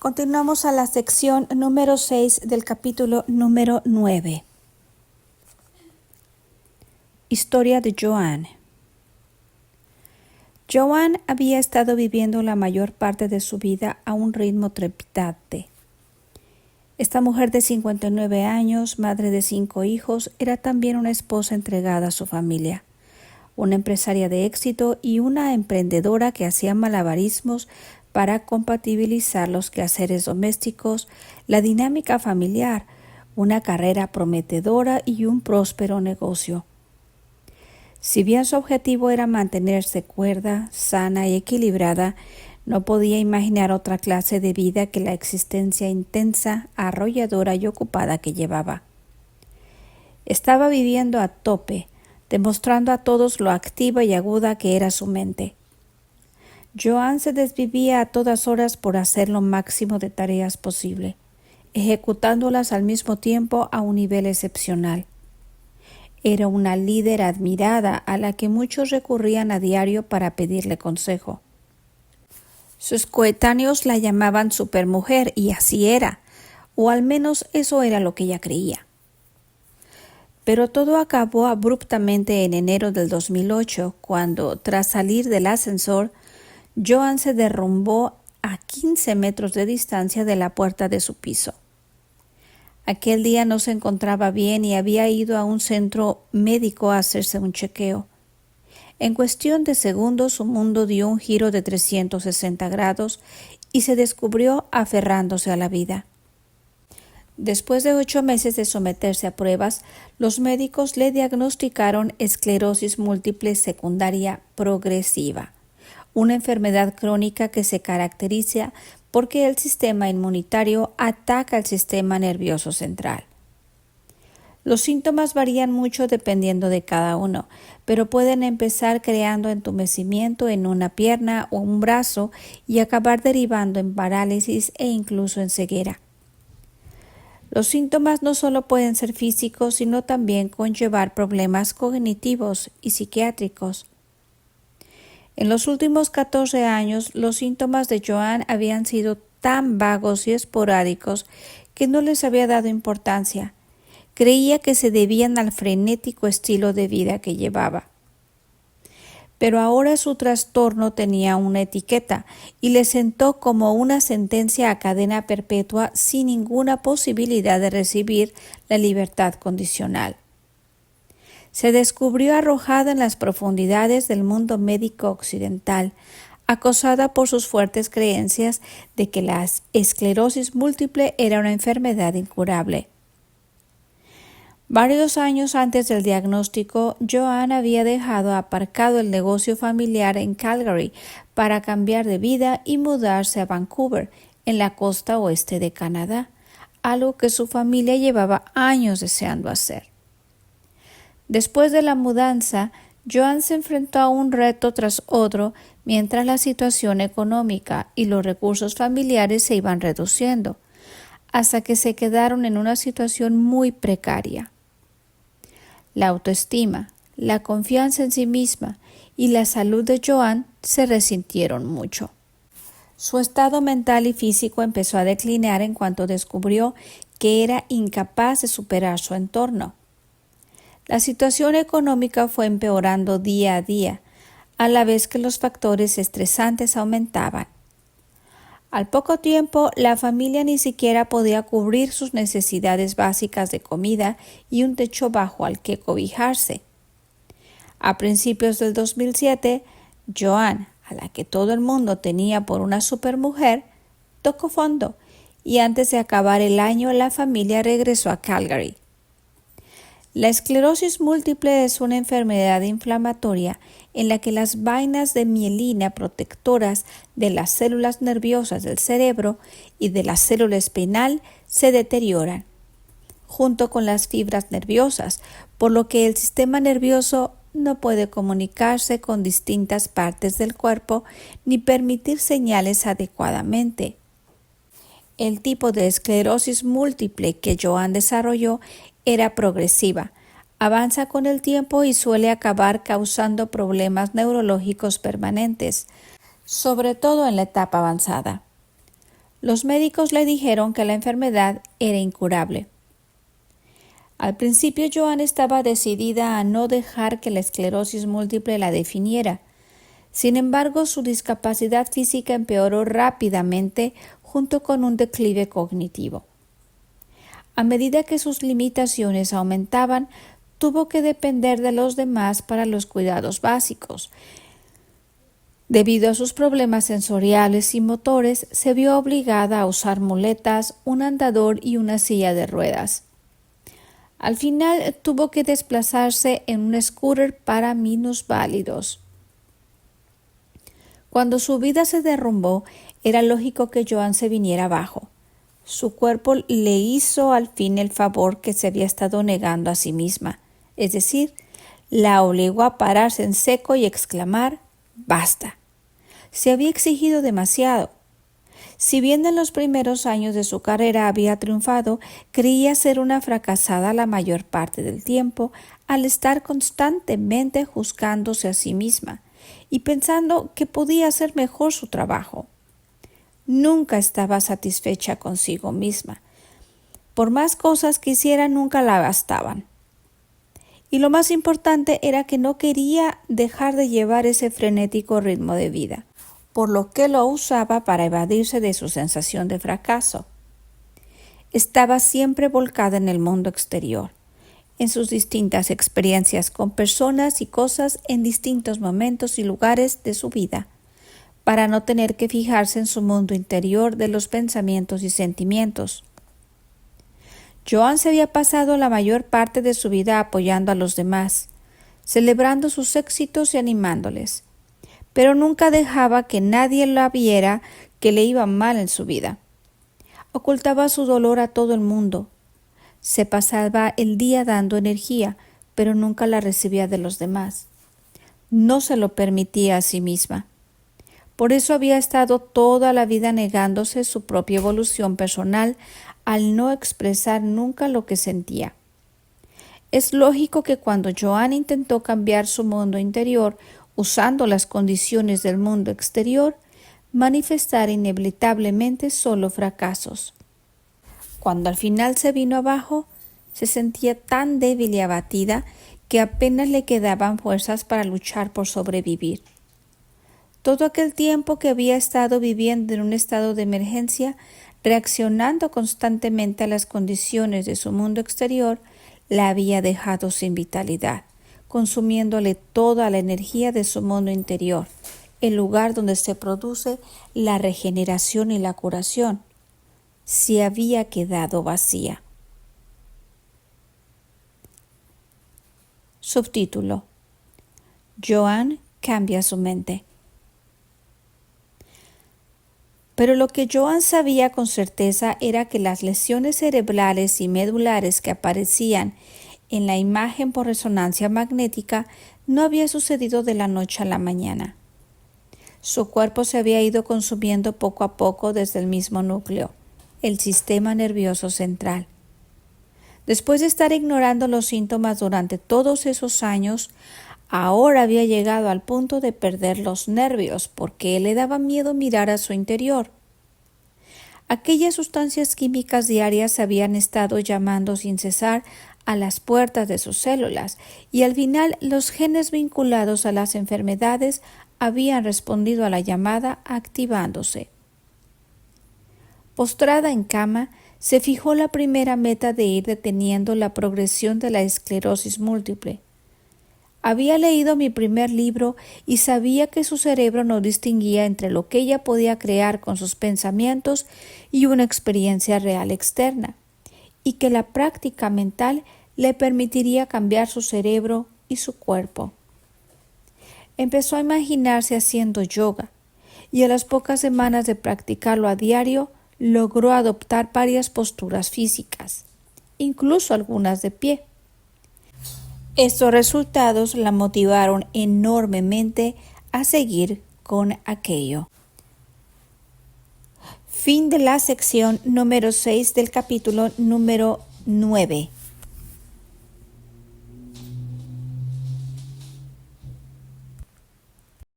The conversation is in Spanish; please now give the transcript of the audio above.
Continuamos a la sección número 6 del capítulo número 9. Historia de Joanne. Joanne había estado viviendo la mayor parte de su vida a un ritmo trepidante. Esta mujer de 59 años, madre de 5 hijos, era también una esposa entregada a su familia, una empresaria de éxito y una emprendedora que hacía malabarismos para compatibilizar los quehaceres domésticos, la dinámica familiar, una carrera prometedora y un próspero negocio. Si bien su objetivo era mantenerse cuerda, sana y equilibrada, no podía imaginar otra clase de vida que la existencia intensa, arrolladora y ocupada que llevaba. Estaba viviendo a tope, demostrando a todos lo activa y aguda que era su mente. Joanne se desvivía a todas horas por hacer lo máximo de tareas posible, ejecutándolas al mismo tiempo a un nivel excepcional. Era una líder admirada a la que muchos recurrían a diario para pedirle consejo. Sus coetáneos la llamaban supermujer y así era, o al menos eso era lo que ella creía. Pero todo acabó abruptamente en enero del 2008, cuando, tras salir del ascensor, Joanne se derrumbó a 15 metros de distancia de la puerta de su piso. Aquel día no se encontraba bien y había ido a un centro médico a hacerse un chequeo. En cuestión de segundos su mundo dio un giro de 360 grados y se descubrió aferrándose a la vida. Después de 8 meses de someterse a pruebas, los médicos le diagnosticaron esclerosis múltiple secundaria progresiva, una enfermedad crónica que se caracteriza porque el sistema inmunitario ataca al sistema nervioso central. Los síntomas varían mucho dependiendo de cada uno, pero pueden empezar creando entumecimiento en una pierna o un brazo y acabar derivando en parálisis e incluso en ceguera. Los síntomas no solo pueden ser físicos, sino también conllevar problemas cognitivos y psiquiátricos. En los últimos 14 años, los síntomas de Joanne habían sido tan vagos y esporádicos que no les había dado importancia. Creía que se debían al frenético estilo de vida que llevaba. Pero ahora su trastorno tenía una etiqueta y le sentó como una sentencia a cadena perpetua sin ninguna posibilidad de recibir la libertad condicional. Se descubrió arrojada en las profundidades del mundo médico occidental, acosada por sus fuertes creencias de que la esclerosis múltiple era una enfermedad incurable. Varios años antes del diagnóstico, Joanne había dejado aparcado el negocio familiar en Calgary para cambiar de vida y mudarse a Vancouver, en la costa oeste de Canadá, algo que su familia llevaba años deseando hacer. Después de la mudanza, Joanne se enfrentó a un reto tras otro mientras la situación económica y los recursos familiares se iban reduciendo, hasta que se quedaron en una situación muy precaria. La autoestima, la confianza en sí misma y la salud de Joanne se resintieron mucho. Su estado mental y físico empezó a declinar en cuanto descubrió que era incapaz de superar su entorno. La situación económica fue empeorando día a día, a la vez que los factores estresantes aumentaban. Al poco tiempo, la familia ni siquiera podía cubrir sus necesidades básicas de comida y un techo bajo al que cobijarse. A principios del 2007, Joanne, a la que todo el mundo tenía por una supermujer, tocó fondo y antes de acabar el año la familia regresó a Calgary. La esclerosis múltiple es una enfermedad inflamatoria en la que las vainas de mielina protectoras de las células nerviosas del cerebro y de la célula espinal se deterioran, junto con las fibras nerviosas, por lo que el sistema nervioso no puede comunicarse con distintas partes del cuerpo ni permitir señales adecuadamente. El tipo de esclerosis múltiple que Joanne desarrolló era progresiva, avanza con el tiempo y suele acabar causando problemas neurológicos permanentes, sobre todo en la etapa avanzada. Los médicos le dijeron que la enfermedad era incurable. Al principio Joan estaba decidida a no dejar que la esclerosis múltiple la definiera. Sin embargo, su discapacidad física empeoró rápidamente junto con un declive cognitivo. A medida que sus limitaciones aumentaban, tuvo que depender de los demás para los cuidados básicos. Debido a sus problemas sensoriales y motores, se vio obligada a usar muletas, un andador y una silla de ruedas. Al final tuvo que desplazarse en un scooter para minusválidos. Cuando su vida se derrumbó, era lógico que Joan se viniera abajo. Su cuerpo le hizo al fin el favor que se había estado negando a sí misma, es decir, la obligó a pararse en seco y exclamar «¡Basta!». Se había exigido demasiado. Si bien en los primeros años de su carrera había triunfado, creía ser una fracasada la mayor parte del tiempo al estar constantemente juzgándose a sí misma y pensando que podía hacer mejor su trabajo. Nunca estaba satisfecha consigo misma. Por más cosas que hiciera, nunca la bastaban. Y lo más importante era que no quería dejar de llevar ese frenético ritmo de vida, por lo que lo usaba para evadirse de su sensación de fracaso. Estaba siempre volcada en el mundo exterior, en sus distintas experiencias con personas y cosas en distintos momentos y lugares de su vida, para no tener que fijarse en su mundo interior de los pensamientos y sentimientos. Joan se había pasado la mayor parte de su vida apoyando a los demás, celebrando sus éxitos y animándoles, pero nunca dejaba que nadie la viera que le iba mal en su vida. Ocultaba su dolor a todo el mundo. Se pasaba el día dando energía, pero nunca la recibía de los demás. No se lo permitía a sí misma. Por eso había estado toda la vida negándose su propia evolución personal al no expresar nunca lo que sentía. Es lógico que cuando Joan intentó cambiar su mundo interior usando las condiciones del mundo exterior, manifestara inevitablemente solo fracasos. Cuando al final se vino abajo, se sentía tan débil y abatida que apenas le quedaban fuerzas para luchar por sobrevivir. Todo aquel tiempo que había estado viviendo en un estado de emergencia, reaccionando constantemente a las condiciones de su mundo exterior, la había dejado sin vitalidad, consumiéndole toda la energía de su mundo interior, el lugar donde se produce la regeneración y la curación. Se había quedado vacía. Subtítulo: Joan cambia su mente. Pero lo que Joan sabía con certeza era que las lesiones cerebrales y medulares que aparecían en la imagen por resonancia magnética no había sucedido de la noche a la mañana. Su cuerpo se había ido consumiendo poco a poco desde el mismo núcleo, el sistema nervioso central. Después de estar ignorando los síntomas durante todos esos años, ahora había llegado al punto de perder los nervios porque le daba miedo mirar a su interior. Aquellas sustancias químicas diarias habían estado llamando sin cesar a las puertas de sus células y al final los genes vinculados a las enfermedades habían respondido a la llamada activándose. Postrada en cama, se fijó la primera meta de ir deteniendo la progresión de la esclerosis múltiple. Había leído mi primer libro y sabía que su cerebro no distinguía entre lo que ella podía crear con sus pensamientos y una experiencia real externa, y que la práctica mental le permitiría cambiar su cerebro y su cuerpo. Empezó a imaginarse haciendo yoga, y a las pocas semanas de practicarlo a diario, logró adoptar varias posturas físicas, incluso algunas de pie. Estos resultados la motivaron enormemente a seguir con aquello. Fin de la sección número 6 del capítulo número 9.